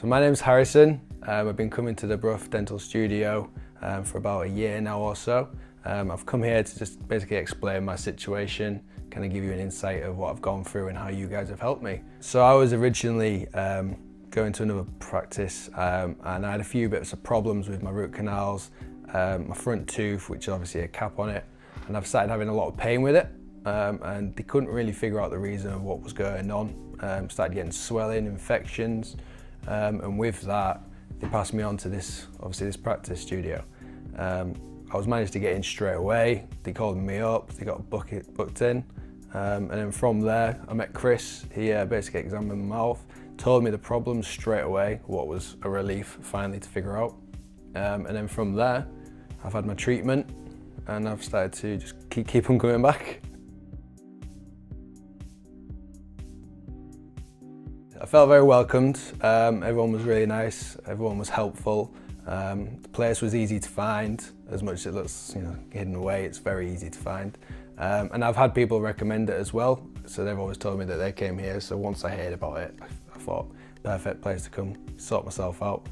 So my name's Harrison. I've been coming to the Brough Dental Studio for about a year now or so. I've come here to just basically explain my situation, kind of give you an insight of what I've gone through and how you guys have helped me. So I was originally going to another practice and I had a few bits of problems with my root canals, my front tooth, which is obviously a cap on it, and I've started having a lot of pain with it. And they couldn't really figure out the reason of what was going on. Started getting swelling, infections, and with that, they passed me on to this practice studio. I was managed to get in straight away. They called me up, they got booked in, and then from there, I met Chris. He basically examined my mouth, told me the problems straight away, what was a relief finally to figure out. And then from there, I've had my treatment, and I've started to just keep on coming back. I felt very welcomed. Everyone was really nice. Everyone was helpful. The place was easy to find. As much as it looks, hidden away, it's very easy to find. And I've had people recommend it as well. So they've always told me that they came here. So once I heard about it, I thought, perfect place to come sort myself out.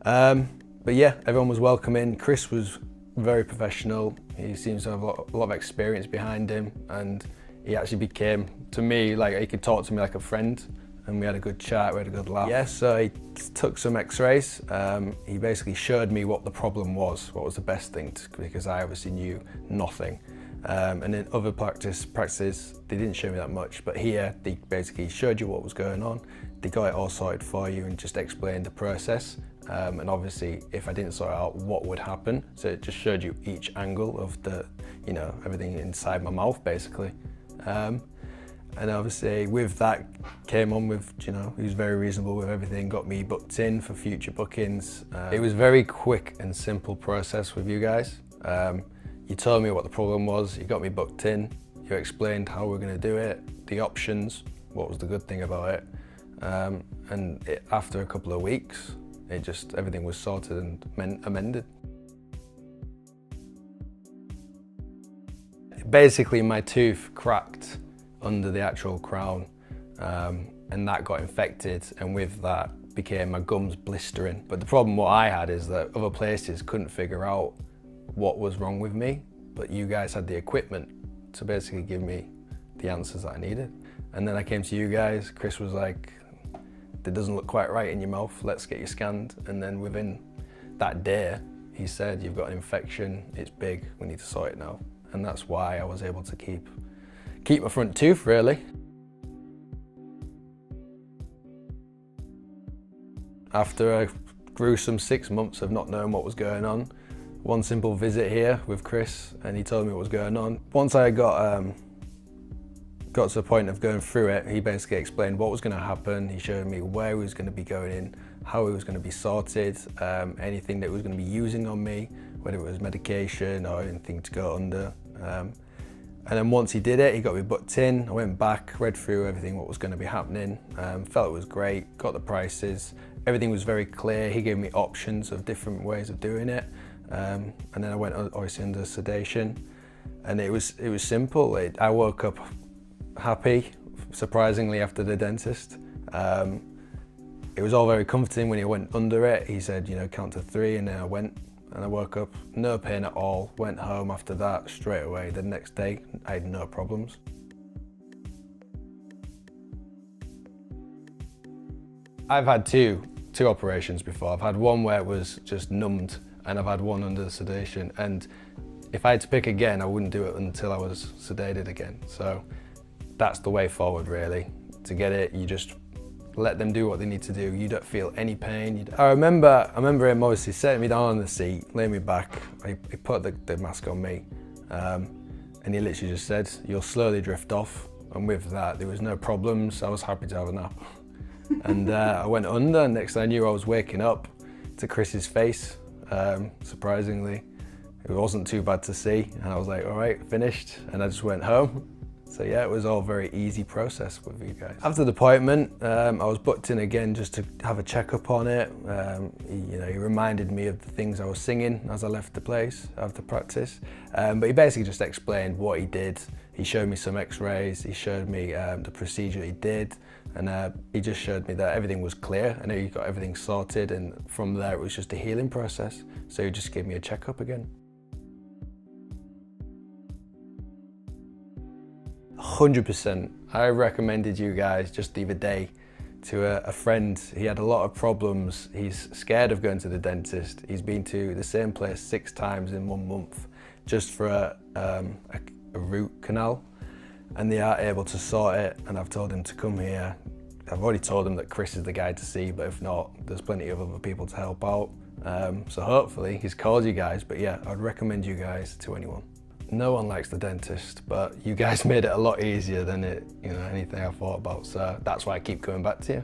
But yeah, everyone was welcoming. Chris was very professional. He seems to have a lot of experience behind him, and he actually became, to me, like he could talk to me like a friend. And we had a good chat, we had a good laugh. Yeah, so he took some x-rays. He basically showed me what the problem was, what was the best thing, because I obviously knew nothing. And in other practices, they didn't show me that much, but here, they basically showed you what was going on. They got it all sorted for you and just explained the process. And obviously, if I didn't sort out what would happen, so it just showed you each angle of the, everything inside my mouth, basically. And obviously with that came on with, he was very reasonable with everything, got me booked in for future bookings. It was a very quick and simple process with you guys. You told me what the problem was, you got me booked in, you explained how we're going to do it, the options, what was the good thing about it. And after a couple of weeks, everything was sorted and amended. Basically my tooth cracked under the actual crown, and that got infected, and with that became my gums blistering. But the problem what I had is that other places couldn't figure out what was wrong with me, but you guys had the equipment to basically give me the answers that I needed. And then I came to you guys. Chris was like, that doesn't look quite right in your mouth, let's get you scanned. And then within that day, he said, you've got an infection, it's big, we need to sort it now. And that's why I was able to keep my front tooth, really. After a gruesome 6 months of not knowing what was going on, one simple visit here with Chris, and he told me what was going on. Once I got to the point of going through it, he basically explained what was going to happen. He showed me where he was going to be going in, how he was going to be sorted, anything that he was going to be using on me, whether it was medication or anything to go under. And then once he did it, he got me booked in. I went back, read through everything, what was going to be happening, felt it was great, got the prices, everything was very clear. He gave me options of different ways of doing it. And then I went obviously under sedation, and it was simple. I woke up happy, surprisingly, after the dentist. It was all very comforting when he went under it. He said, count to 3, and then I went. And I woke up, no pain at all, went home after that straight away. The next day, I had no problems. I've had two operations before. I've had one where it was just numbed, and I've had one under sedation. And if I had to pick again, I wouldn't do it until I was sedated again. So that's the way forward, really. To get it, you just let them do what they need to do. You don't feel any pain. I remember him obviously setting me down on the seat, laying me back. He put the mask on me, and he literally just said, you'll slowly drift off. And with that, there was no problems. I was happy to have a nap. And I went under, and next thing I knew, I was waking up to Chris's face, surprisingly. It wasn't too bad to see. And I was like, all right, finished. And I just went home. So yeah, it was all a very easy process with you guys. After the appointment, I was booked in again just to have a checkup on it. He reminded me of the things I was singing as I left the place after practice. But he basically just explained what he did, He showed me some x-rays, he showed me the procedure he did, and he just showed me that everything was clear. I know he got everything sorted, and from there it was just a healing process. So he just gave me a checkup again. 100%. I recommended you guys just the other day to a friend. He had a lot of problems. He's scared of going to the dentist. He's been to the same place 6 times in 1 month just for a root canal, and they are able to sort it, and I've told him to come here. I've already told him that Chris is the guy to see, but if not, there's plenty of other people to help out. So hopefully he's called you guys, but yeah, I'd recommend you guys to anyone. No one likes the dentist, but you guys made it a lot easier than anything I thought about, so that's why I keep coming back to you.